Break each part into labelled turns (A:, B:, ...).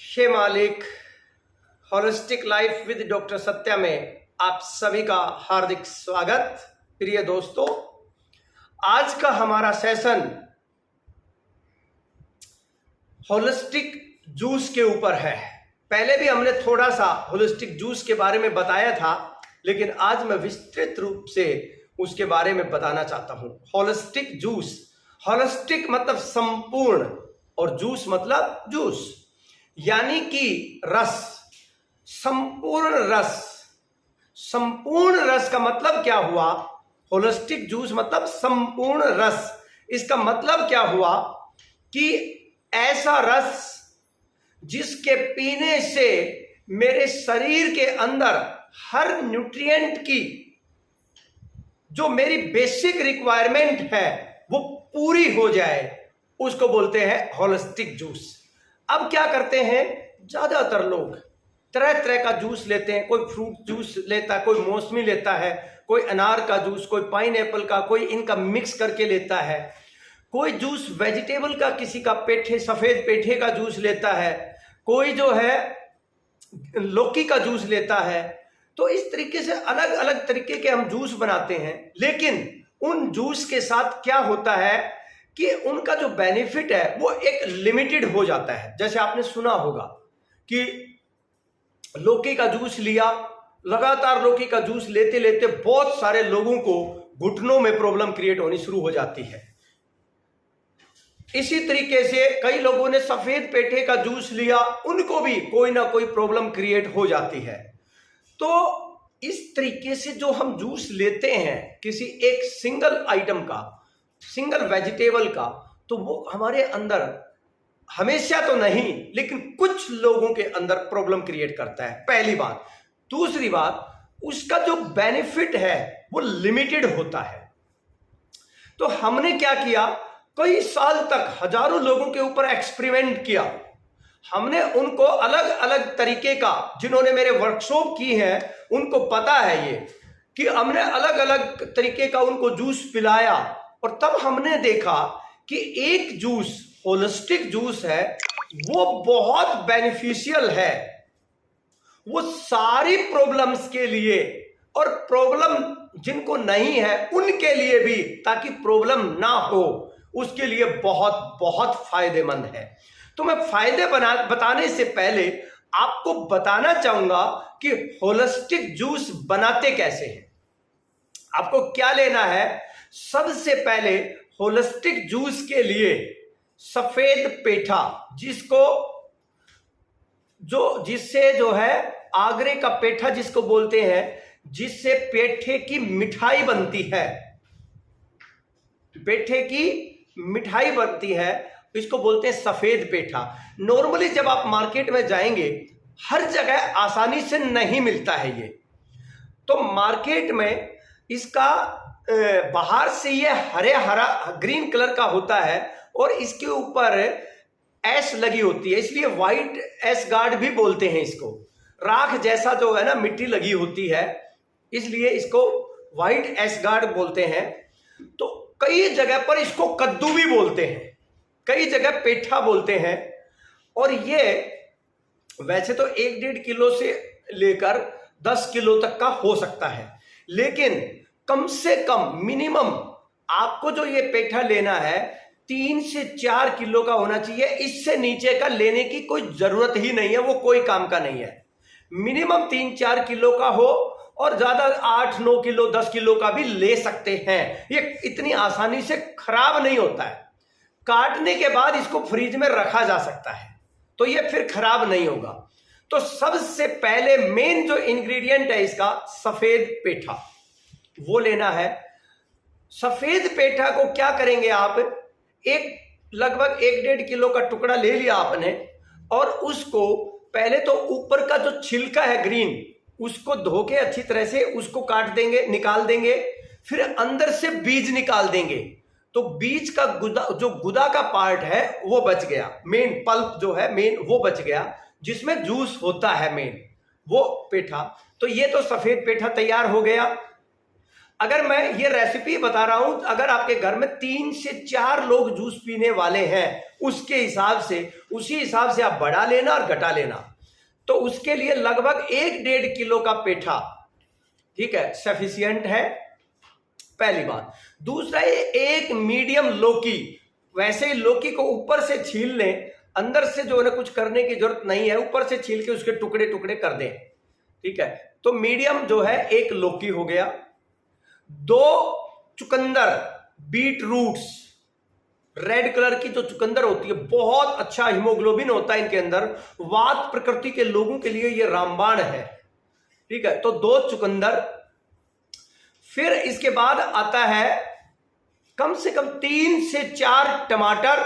A: हे मालिक, holistic life with doctor Satya में आप सभी का हार्दिक स्वागत। प्रिय दोस्तों, आज का हमारा सेशन होलिस्टिक जूस के ऊपर है। पहले भी हमने थोड़ा सा होलिस्टिक जूस के बारे में बताया था, लेकिन आज मैं विस्तृत रूप से उसके बारे में बताना चाहता हूं। होलिस्टिक जूस, होलिस्टिक मतलब संपूर्ण और जूस मतलब जूस, यानी कि रस, संपूर्ण रस। संपूर्ण रस का मतलब क्या हुआ? होलिस्टिक जूस मतलब संपूर्ण रस। इसका मतलब क्या हुआ कि ऐसा रस जिसके पीने से मेरे शरीर के अंदर हर न्यूट्रिएंट की जो मेरी बेसिक रिक्वायरमेंट है वो पूरी हो जाए, उसको बोलते हैं होलिस्टिक जूस। अब क्या करते हैं, ज्यादातर लोग तरह तरह का जूस लेते हैं। कोई फ्रूट जूस लेता है, कोई मौसमी लेता है, कोई अनार का जूस, कोई पाइनएप्पल का, कोई इनका मिक्स करके लेता है। कोई जूस वेजिटेबल का, किसी का पेठे, सफेद पेठे का जूस लेता है, कोई जो है लौकी का जूस लेता है। तो इस तरीके से अलग अलग तरीके के हम जूस बनाते हैं। लेकिन उन जूस के साथ क्या होता है कि उनका जो बेनिफिट है वो एक लिमिटेड हो जाता है। जैसे आपने सुना होगा कि लौकी का जूस लिया, लगातार लौकी का जूस लेते लेते बहुत सारे लोगों को घुटनों में प्रॉब्लम क्रिएट होनी शुरू हो जाती है। इसी तरीके से कई लोगों ने सफेद पेठे का जूस लिया, उनको भी कोई ना कोई प्रॉब्लम क्रिएट हो जाती है। तो इस तरीके से जो हम जूस लेते हैं किसी एक सिंगल आइटम का, सिंगल वेजिटेबल का, तो वो हमारे अंदर हमेशा तो नहीं, लेकिन कुछ लोगों के अंदर प्रॉब्लम क्रिएट करता है, पहली बात। दूसरी बात, उसका जो बेनिफिट है वो लिमिटेड होता है। तो हमने क्या किया, कई साल तक हजारों लोगों के ऊपर एक्सपेरिमेंट किया। हमने उनको अलग अलग तरीके का, जिन्होंने मेरे वर्कशॉप की है उनको पता है ये, कि हमने अलग अलग तरीके का उनको जूस पिलाया। और तब हमने देखा कि एक जूस, होलिस्टिक जूस है, वो बहुत बेनिफिशियल है। वो सारी प्रॉब्लम्स के लिए, और प्रॉब्लम जिनको नहीं है उनके लिए भी, ताकि प्रॉब्लम ना हो, उसके लिए बहुत बहुत फायदेमंद है। तो मैं फायदे बताने से पहले आपको बताना चाहूंगा कि होलिस्टिक जूस बनाते कैसे हैं। आपको क्या लेना है? सबसे पहले होलिस्टिक जूस के लिए सफेद पेठा, जिससे जो है आगरे का पेठा जिसको बोलते हैं, जिससे पेठे की मिठाई बनती है, पेठे की मिठाई बनती है, इसको बोलते हैं सफेद पेठा। नॉर्मली जब आप मार्केट में जाएंगे, हर जगह आसानी से नहीं मिलता है ये। तो मार्केट में इसका बाहर से ये हरे हरा ग्रीन कलर का होता है और इसके ऊपर एश लगी होती है, इसलिए व्हाइट एश गार्ड भी बोलते हैं इसको। राख जैसा जो है ना, मिट्टी लगी होती है, इसलिए इसको व्हाइट एश गार्ड बोलते हैं। तो कई जगह पर इसको कद्दू भी बोलते हैं, कई जगह पेठा बोलते हैं। और ये वैसे तो 1-1.5 किलो से लेकर 10 किलो तक का हो सकता है, लेकिन कम से कम मिनिमम आपको जो ये पेठा लेना है 3 से 4 किलो का होना चाहिए। इससे नीचे का लेने की कोई जरूरत ही नहीं है, वो कोई काम का नहीं है। मिनिमम 3-4 किलो का हो, और ज्यादा 8-9 किलो 10 किलो का भी ले सकते हैं। ये इतनी आसानी से खराब नहीं होता है। काटने के बाद इसको फ्रिज में रखा जा सकता है, तो ये फिर खराब नहीं होगा। तो सबसे पहले मेन जो इंग्रेडिएंट है इसका, सफेद पेठा, वो लेना है। सफेद पेठा को क्या करेंगे आप, लगभग 1-1.5 किलो का टुकड़ा ले लिया आपने, और उसको पहले तो ऊपर का जो छिलका है ग्रीन, उसको धो के अच्छी तरह से उसको काट देंगे, निकाल देंगे। फिर अंदर से बीज निकाल देंगे, तो बीज का गुदा का पार्ट है वो बच गया, मेन पल्प जो है मेन वो बच गया, जिसमें जूस होता है मेन, वो पेठा। तो ये तो सफेद पेठा तैयार हो गया। अगर मैं ये रेसिपी बता रहा हूं, अगर आपके घर में 3 से 4 लोग जूस पीने वाले हैं, उसके हिसाब से, उसी हिसाब से आप बढ़ा लेना और घटा लेना। तो उसके लिए लगभग 1-1.5 किलो का पेठा, ठीक है, सफिशियंट है, पहली बात। दूसरा, ये एक मीडियम लौकी, वैसे ही लौकी को ऊपर से छील लें, अंदर से जो है कुछ करने की जरूरत नहीं है, ऊपर से छील के उसके टुकड़े टुकड़े कर दें, ठीक है। तो मीडियम जो है एक लौकी हो गया, 2 चुकंदर, बीट रूट्स, रेड कलर की जो चुकंदर होती है, बहुत अच्छा हीमोग्लोबिन होता है इनके अंदर, वात प्रकृति के लोगों के लिए ये रामबाण है, ठीक है। तो 2 चुकंदर। फिर इसके बाद आता है कम से कम 3 से 4 टमाटर।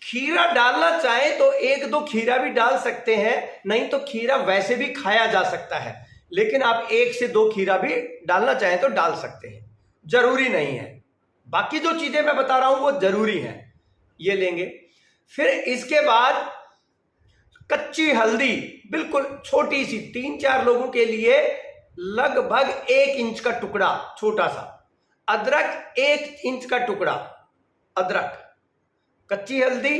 A: खीरा डालना चाहे तो 1-2 खीरा भी डाल सकते हैं, नहीं तो खीरा वैसे भी खाया जा सकता है, लेकिन आप 1 से 2 खीरा भी डालना चाहें तो डाल सकते हैं, जरूरी नहीं है। बाकी जो चीजें मैं बता रहा हूं वो जरूरी है, ये लेंगे। फिर इसके बाद कच्ची हल्दी, बिल्कुल छोटी सी, 3-4 लोगों के लिए लगभग 1 इंच का टुकड़ा, छोटा सा। अदरक 1 इंच का टुकड़ा, अदरक, कच्ची हल्दी,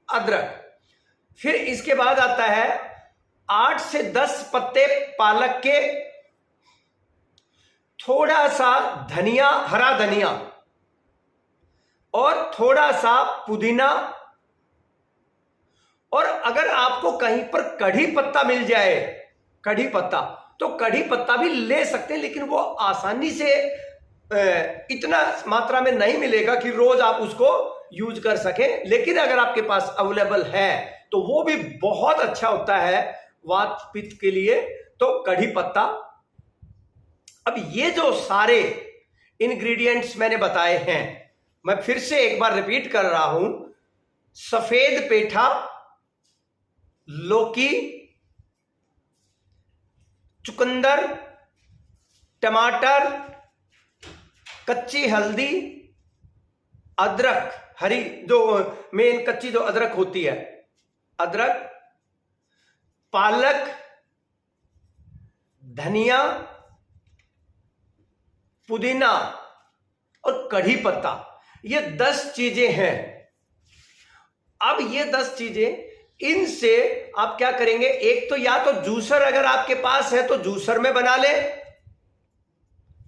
A: अदरक। फिर इसके बाद आता है 8 से 10 पत्ते पालक के, थोड़ा सा धनिया, हरा धनिया, और थोड़ा सा पुदीना। और अगर आपको कहीं पर कढ़ी पत्ता मिल जाए, कढ़ी पत्ता, तो कढ़ी पत्ता भी ले सकते हैं, लेकिन वो आसानी से इतना मात्रा में नहीं मिलेगा कि रोज आप उसको यूज कर सकें। लेकिन अगर आपके पास अवेलेबल है तो वो भी बहुत अच्छा होता है वात पित्त के लिए, तो कढ़ी पत्ता। अब ये जो सारे इंग्रेडिएंट्स मैंने बताए हैं, मैं फिर से एक बार रिपीट कर रहा हूं। सफेद पेठा, लौकी, चुकंदर, टमाटर, कच्ची हल्दी, अदरक, हरी जो मेन कच्ची जो अदरक होती है, अदरक, पालक, धनिया, पुदीना और कढ़ी पत्ता, ये 10 चीजें हैं। अब ये 10 चीजें, इनसे आप क्या करेंगे, एक तो या तो जूसर अगर आपके पास है तो जूसर में बना ले,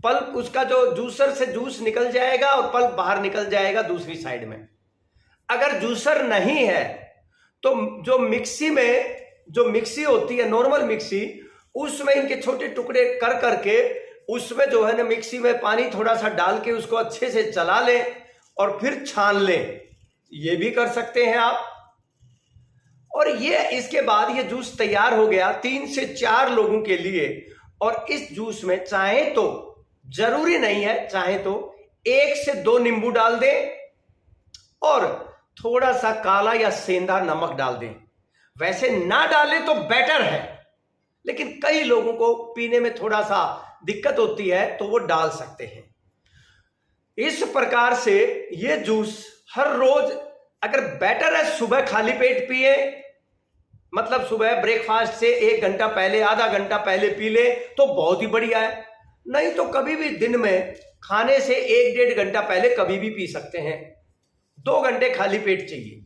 A: पल्प उसका जो जूसर से जूस निकल जाएगा और पल्प बाहर निकल जाएगा दूसरी साइड में। अगर जूसर नहीं है तो जो मिक्सी में, जो मिक्सी होती है नॉर्मल मिक्सी, उसमें इनके छोटे टुकड़े कर करके उसमें जो है ना मिक्सी में पानी थोड़ा सा डाल के उसको अच्छे से चला लें और फिर छान लें, ये भी कर सकते हैं आप। और ये इसके बाद ये जूस तैयार हो गया 3 से 4 लोगों के लिए। और इस जूस में चाहे तो, जरूरी नहीं है, चाहे तो 1 से 2 नींबू डाल दें और थोड़ा सा काला या सेंधा नमक डाल दें। वैसे ना डालें तो बेटर है, लेकिन कई लोगों को पीने में थोड़ा सा दिक्कत होती है तो वो डाल सकते हैं। इस प्रकार से ये जूस हर रोज, अगर बेटर है सुबह खाली पेट पिए, मतलब सुबह ब्रेकफास्ट से 1 घंटा पहले, आधा घंटा पहले पी ले तो बहुत ही बढ़िया है। नहीं तो कभी भी दिन में खाने से 1-1.5 घंटा पहले कभी भी पी सकते हैं। 2 घंटे खाली पेट चाहिए।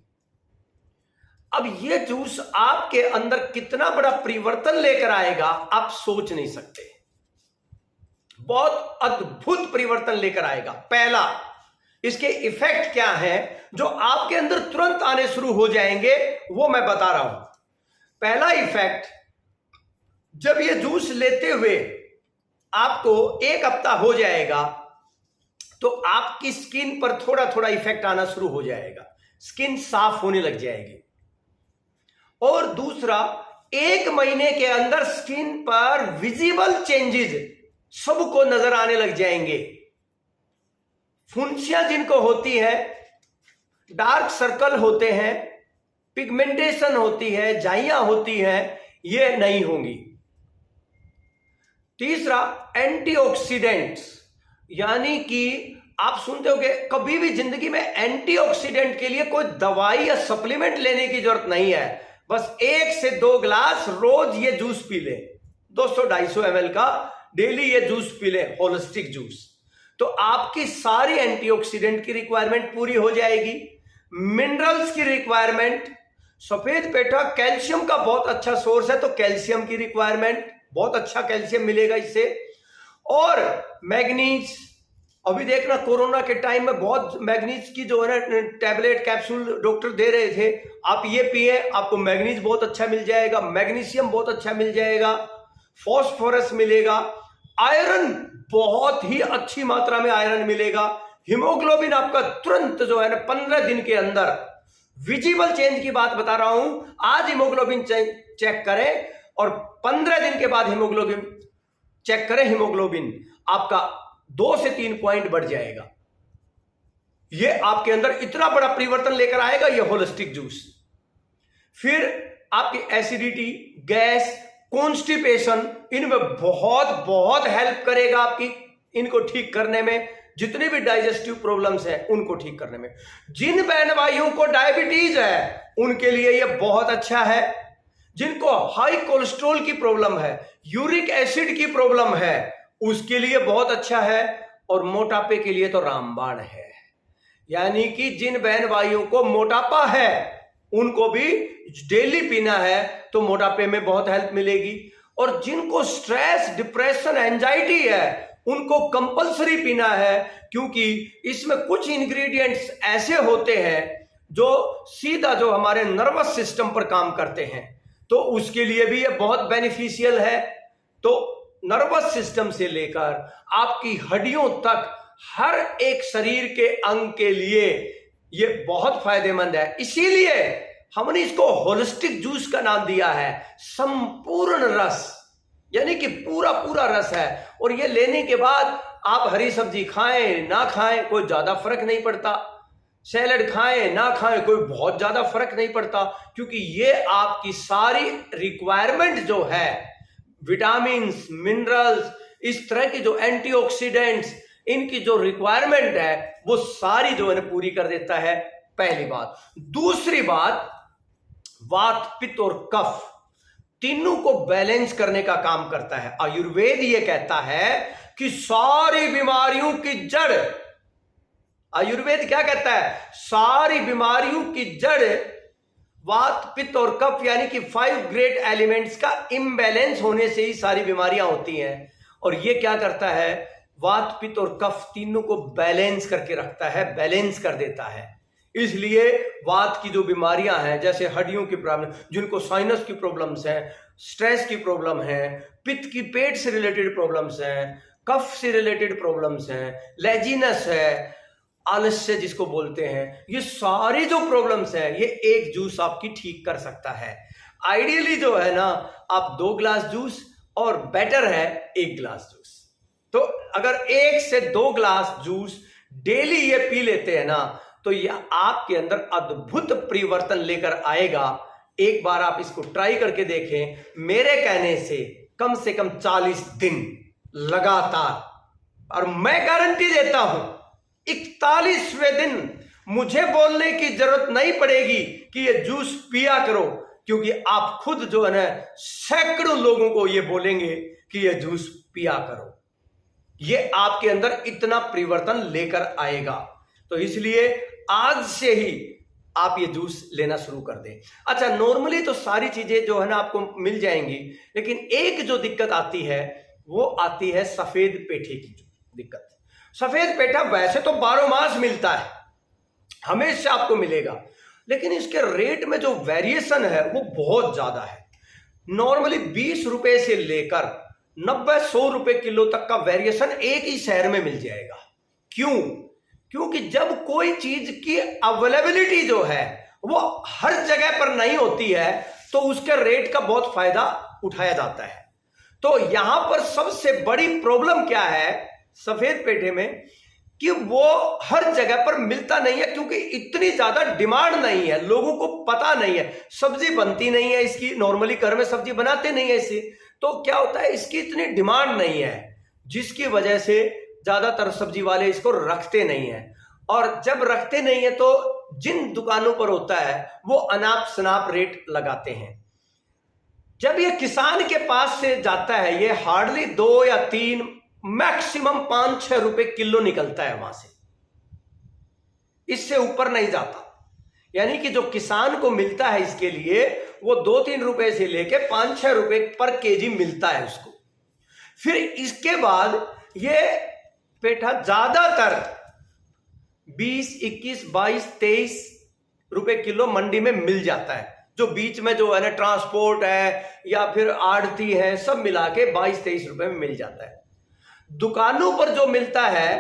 A: अब ये जूस आपके अंदर कितना बड़ा परिवर्तन लेकर आएगा आप सोच नहीं सकते। बहुत अद्भुत परिवर्तन लेकर आएगा। पहला, इसके इफेक्ट क्या है जो आपके अंदर तुरंत आने शुरू हो जाएंगे, वो मैं बता रहा हूं। पहला इफेक्ट, जब ये जूस लेते हुए आपको 1 हफ्ता हो जाएगा तो आपकी स्किन पर थोड़ा थोड़ा इफेक्ट आना शुरू हो जाएगा, स्किन साफ होने लग जाएगी। और दूसरा, 1 महीने के अंदर स्किन पर विजिबल चेंजेस सबको नजर आने लग जाएंगे। फुंसियां जिनको होती है, डार्क सर्कल होते हैं, पिगमेंटेशन होती है, झाइयां होती हैं, ये नहीं होंगी। तीसरा, एंटीऑक्सीडेंट्स, यानी कि आप सुनते होंगे कभी भी जिंदगी में एंटीऑक्सीडेंट के लिए कोई दवाई या सप्लीमेंट लेने की जरूरत नहीं है। बस 1 से 2 गिलास रोज ये जूस पी ले, 200-250 ml का डेली ये जूस पी ले, होलिस्टिक जूस, तो आपकी सारी एंटीऑक्सीडेंट की रिक्वायरमेंट पूरी हो जाएगी, मिनरल्स की रिक्वायरमेंट, सफेद पेठा कैल्शियम का बहुत अच्छा सोर्स है, तो कैल्शियम की रिक्वायरमेंट, बहुत अच्छा कैल्शियम मिलेगा इससे, और मैग्नीज। अभी देखना कोरोना के टाइम में बहुत मैग्नीज की जो है ना टैबलेट कैप्सूल डॉक्टर दे रहे थे, आप ये पिए, आपको मैग्नीज बहुत अच्छा मिल जाएगा, मैग्नीशियम बहुत अच्छा मिल जाएगा, फॉस्फोरस मिलेगा, आयरन बहुत ही अच्छी मात्रा में आयरन मिलेगा, हीमोग्लोबिन आपका तुरंत जो है ना 15 दिन के अंदर, विजिबल चेंज की बात बता रहा हूं, आज हीमोग्लोबिन चेक करें और 15 दिन के बाद हीमोग्लोबिन चेक करें, हीमोग्लोबिन आपका 2 से 3 पॉइंट बढ़ जाएगा। ये आपके अंदर इतना बड़ा परिवर्तन लेकर आएगा ये होलिस्टिक जूस। फिर आपकी एसिडिटी, गैस, कॉन्स्टिपेशन, इनमें बहुत बहुत हेल्प करेगा आपकी, इनको ठीक करने में, जितनी भी डाइजेस्टिव प्रॉब्लम्स हैं उनको ठीक करने में। जिन बहन भाइयों को डायबिटीज है उनके लिए ये बहुत अच्छा है, जिनको हाई कोलेस्ट्रॉल की प्रॉब्लम है, यूरिक एसिड की प्रॉब्लम है, उसके लिए बहुत अच्छा है, और मोटापे के लिए तो रामबाण है। यानी कि जिन बहन भाइयों को मोटापा है उनको भी डेली पीना है तो मोटापे में बहुत हेल्प मिलेगी, और जिनको स्ट्रेस, डिप्रेशन, एंजाइटी है उनको कंपलसरी पीना है, क्योंकि इसमें कुछ इंग्रेडिएंट्स ऐसे होते हैं जो सीधा जो हमारे नर्वस सिस्टम पर काम करते हैं, तो उसके लिए भी ये बहुत बेनिफिशियल है। तो नर्वस सिस्टम से लेकर आपकी हड्डियों तक हर एक शरीर के अंग के लिए ये बहुत फायदेमंद है। इसीलिए हमने इसको होलिस्टिक जूस का नाम दिया है, संपूर्ण रस, यानी कि पूरा पूरा रस है। और ये लेने के बाद आप हरी सब्जी खाएं ना खाएं कोई ज्यादा फर्क नहीं पड़ता, सैलड खाएं ना खाएं कोई बहुत ज्यादा फर्क नहीं पड़ता, क्योंकि ये आपकी सारी रिक्वायरमेंट जो है, विटामिन्स, मिनरल्स, इस तरह की जो एंटीऑक्सीडेंट्स, इनकी जो रिक्वायरमेंट है वो सारी जो है पूरी कर देता है, पहली बात। दूसरी बात, वात, पित्त और कफ तीनों को बैलेंस करने का काम करता है। आयुर्वेद ये कहता है कि सारी बीमारियों की जड़, आयुर्वेद क्या कहता है, सारी बीमारियों की जड़ वात, पित्त और कफ, यानी कि 5 ग्रेट एलिमेंट्स का इम्बैलेंस होने से ही सारी बीमारियां होती हैं। और ये क्या करता है, वात, पित्त और कफ तीनों को बैलेंस करके रखता है, बैलेंस कर देता है। इसलिए वात की जो बीमारियां हैं, जैसे हड्डियों की प्रॉब्लम, जिनको साइनस की प्रॉब्लम्स हैं, स्ट्रेस की प्रॉब्लम है, पित्त की पेट से रिलेटेड प्रॉब्लम्स हैं, कफ से रिलेटेड प्रॉब्लम्स हैं, लेजीनेस है, आलस्य जिसको बोलते हैं, ये सारी जो प्रॉब्लम्स हैं ये एक जूस आपकी ठीक कर सकता है। आइडियली जो है ना, आप 2 ग्लास जूस, और बेटर है 1 ग्लास जूस। तो अगर 1 से 2 ग्लास जूस डेली ये पी लेते हैं ना, तो यह आपके अंदर अद्भुत परिवर्तन लेकर आएगा। एक बार आप इसको ट्राई करके देखें, मेरे कहने से कम 40 दिन लगातार, और मैं गारंटी देता हूं 41वें दिन मुझे बोलने की जरूरत नहीं पड़ेगी कि ये जूस पिया करो, क्योंकि आप खुद जो है ना सैकड़ों लोगों को ये बोलेंगे कि ये जूस पिया करो। ये आपके अंदर इतना परिवर्तन लेकर आएगा। तो इसलिए आज से ही आप ये जूस लेना शुरू कर दें। अच्छा, नॉर्मली तो सारी चीजें जो है ना आपको मिल जाएंगी, लेकिन एक जो दिक्कत आती है वो आती है सफेद पेठे की दिक्कत। सफेद पेठा वैसे तो 12 मास मिलता है, हमेशा आपको मिलेगा, लेकिन इसके रेट में जो वेरिएशन है वो बहुत ज्यादा है। नॉर्मली 20 रुपए से लेकर 90-100 रुपए किलो तक का वेरिएशन एक ही शहर में मिल जाएगा। क्यों? क्योंकि जब कोई चीज की अवेलेबिलिटी जो है वो हर जगह पर नहीं होती है, तो उसके रेट का बहुत फायदा उठाया जाता है। तो यहां पर सबसे बड़ी प्रॉब्लम क्या है सफेद पेठे में, कि वो हर जगह पर मिलता नहीं है, क्योंकि इतनी ज्यादा डिमांड नहीं है, लोगों को पता नहीं है, सब्जी बनती नहीं है इसकी, नॉर्मली घर में सब्जी बनाते नहीं है इससे, तो क्या होता है इसकी इतनी डिमांड नहीं है, जिसकी वजह से ज्यादातर सब्जी वाले इसको रखते नहीं है। और जब रखते नहीं है तो जिन दुकानों पर होता है वो अनाप शनाप रेट लगाते हैं। जब ये किसान के पास से जाता है, ये हार्डली 2 या 3 मैक्सिमम 5-6 रुपए किलो निकलता है वहां से, इससे ऊपर नहीं जाता। यानी कि जो किसान को मिलता है इसके लिए वो 2-3 रुपए से लेके 5-6 रुपए पर केजी मिलता है उसको। फिर इसके बाद ये पेठा ज्यादातर 20, 21, 22, 23 रुपए किलो मंडी में मिल जाता है। जो बीच में जो है ना ट्रांसपोर्ट है या फिर आड़ती है, सब मिला के 22-23 रुपए में मिल जाता है। दुकानों पर जो मिलता है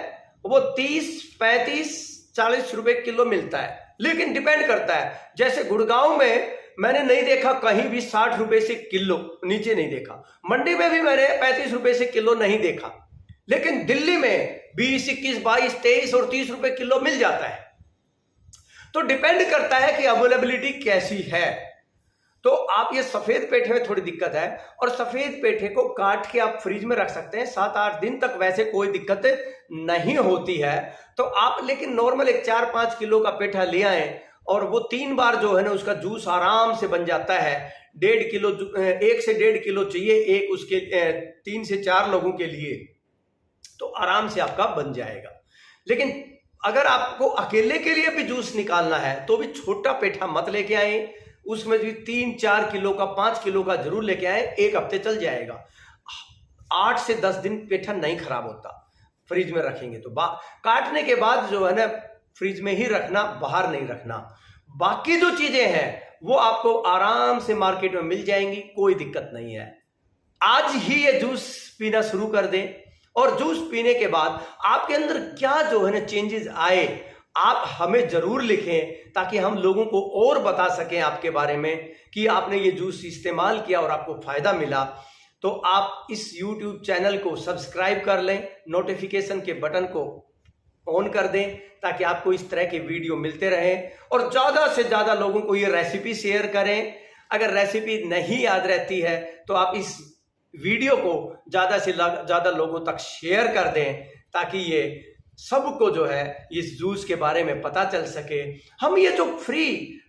A: वो 30, 35, 40 रुपए किलो मिलता है, लेकिन डिपेंड करता है। जैसे गुड़गांव में मैंने नहीं देखा कहीं भी 60 रुपए से किलो नीचे नहीं देखा, मंडी में भी मैंने 35 रुपए से किलो नहीं देखा, लेकिन दिल्ली में 20, 21, 22, 23 और 30 रुपए किलो मिल जाता है। तो डिपेंड करता है कि अवेलेबिलिटी कैसी है। तो आप ये सफेद पेठे में थोड़ी दिक्कत है, और सफेद पेठे को काट के आप फ्रिज में रख सकते हैं 7-8 दिन तक, वैसे कोई दिक्कत नहीं होती है। तो आप लेकिन नॉर्मल एक 4-5 किलो का पेठा ले आए और वो 3 बार जो है ना उसका जूस आराम से बन जाता है। 1.5 किलो 1 से 1.5 किलो चाहिए एक उसके 3 से 4 लोगों के लिए, तो आराम से आपका बन जाएगा। लेकिन अगर आपको अकेले के लिए भी जूस निकालना है तो भी छोटा पेठा मत लेके आए, उसमें भी 3-4 किलो का 5 किलो का जरूर लेके आए, 1 हफ्ते चल जाएगा। 8 से 10 दिन पेठा नहीं खराब होता फ्रिज में रखेंगे तो। काटने के बाद जो है ना फ्रिज में ही रखना, बाहर नहीं रखना। बाकी जो चीजें हैं वो आपको आराम से मार्केट में मिल जाएंगी, कोई दिक्कत नहीं है। आज ही ये जूस पीना शुरू कर दें, और जूस पीने के बाद आपके अंदर क्या जो है ना चेंजेस आए आप हमें जरूर लिखें, ताकि हम लोगों को और बता सकें आपके बारे में कि आपने ये जूस इस्तेमाल किया और आपको फायदा मिला। तो आप इस YouTube चैनल को सब्सक्राइब कर लें, नोटिफिकेशन के बटन को ऑन कर दें, ताकि आपको इस तरह के वीडियो मिलते रहें, और ज्यादा से ज्यादा लोगों को ये रेसिपी शेयर करें। अगर रेसिपी नहीं याद रहती है तो आप इस वीडियो को ज्यादा से ज्यादा लोगों तक शेयर कर दें, ताकि ये सबको जो है इस जूस के बारे में पता चल सके। हम ये जो फ्री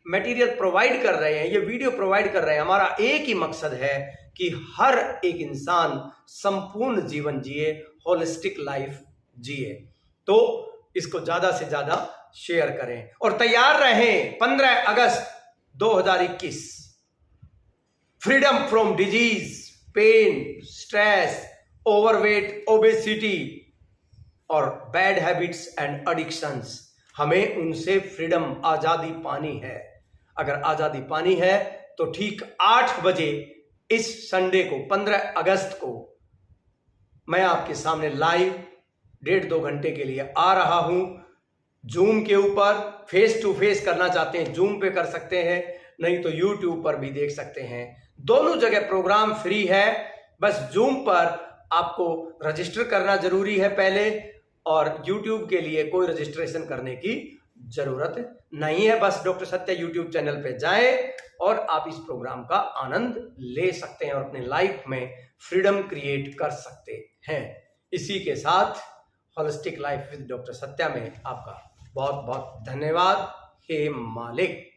A: मटेरियल प्रोवाइड कर रहे हैं, ये वीडियो प्रोवाइड कर रहे हैं, हमारा एक ही मकसद है कि हर एक इंसान संपूर्ण जीवन जिए, होलिस्टिक लाइफ जिए। तो इसको ज्यादा से ज्यादा शेयर करें और तैयार रहें 15 अगस्त 2021। Freedom from disease, pain, stress, overweight, obesity और बैड हैबिट्स एंड एडिक्शंस, हमें उनसे फ्रीडम, आजादी पानी है। अगर आजादी पानी है तो ठीक 8 बजे इस संडे को 15 अगस्त को मैं आपके सामने लाइव 1.5-2 घंटे के लिए आ रहा हूं। जूम के ऊपर फेस टू फेस करना चाहते हैं जूम पे कर सकते हैं, नहीं तो यूट्यूब पर भी देख सकते हैं। दोनों जगह प्रोग्राम फ्री है, बस जूम पर आपको रजिस्टर करना जरूरी है पहले, और YouTube के लिए कोई रजिस्ट्रेशन करने की जरूरत नहीं है। बस डॉक्टर सत्या YouTube चैनल पे जाएं और आप इस प्रोग्राम का आनंद ले सकते हैं और अपने लाइफ में फ्रीडम क्रिएट कर सकते हैं। इसी के साथ holistic life with doctor Satya में आपका बहुत बहुत धन्यवाद। हे मालिक।